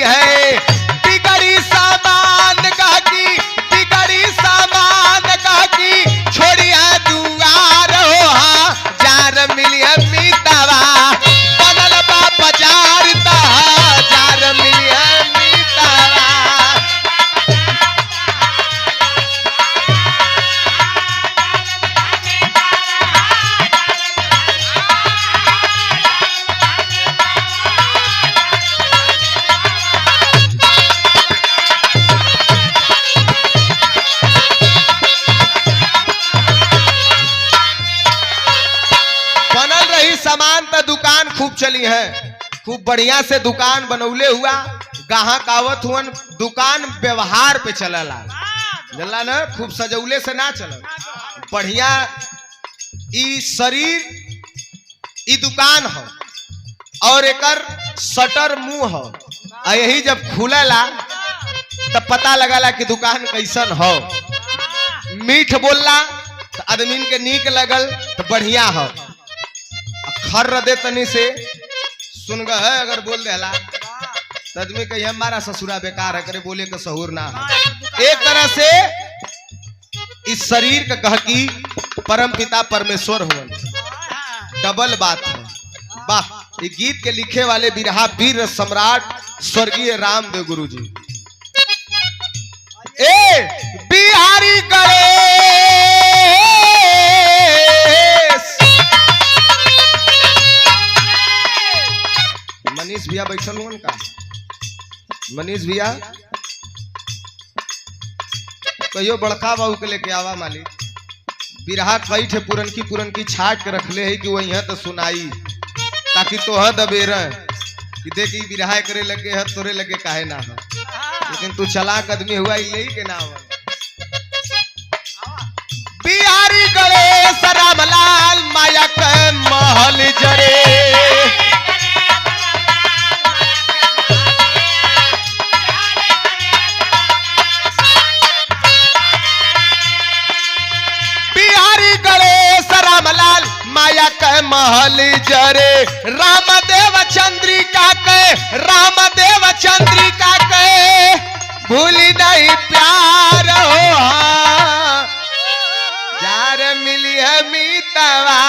है बिगड़ी सामान कह की बिगड़ी सामान कह की छोड़िया दुआर हो जार मिलिया मीतवा बनल बा बाजार ता जार मिलिया मीतवा। बनल रही सामान तो दुकान खूब चली है, खूब बढ़िया से दुकान बनौले हुआ, गाहक आवत हुअन, दुकान व्यवहार पे चलला जल्ला ना, खूब सजौले से ना चल, बढ़िया ई शरीर ई दुकान हो और एकर शटर मुंह हो, यही जब खुलला तब पता लगाला कि दुकान कैसन हो। मीठ बोलला तो आदमी के नीक लगल तो बढ़िया हो, खर दे तनी से सुन ग है अगर बोल देला तो आदमी कही हमारा ससुरा बेकार है, करे बोले का सहूर ना है। एक तरह से इस शरीर का कह की परम पिता परमेश्वर हुआ, डबल बात है। वाह, ये गीत के लिखे वाले बिरहा वीर सम्राट स्वर्गीय रामदेव गुरु जी। ए बिहारी गणेश मनीष भैया बैठल हुआ का, मनीष भैया कहियो बड़का बाबू के लेके आवा मालिक, बिरहा कई ठे पुरनकी छाट के रखले है कि वही है तो सुनाई ताकि तोह दबेर कि देखी बिरहा करे लगे है तोरे लगे काहे ना है, लेकिन तू चलाक आदमी हुआ ही के ना हुआ। बिहारी गणेश रामलाल माया के महल जरे माया के महल जरे रामदेव चंद्रिका के रामदेव चंद्रिका के भूली नहीं प्यार हो जार मिली है मीतवा।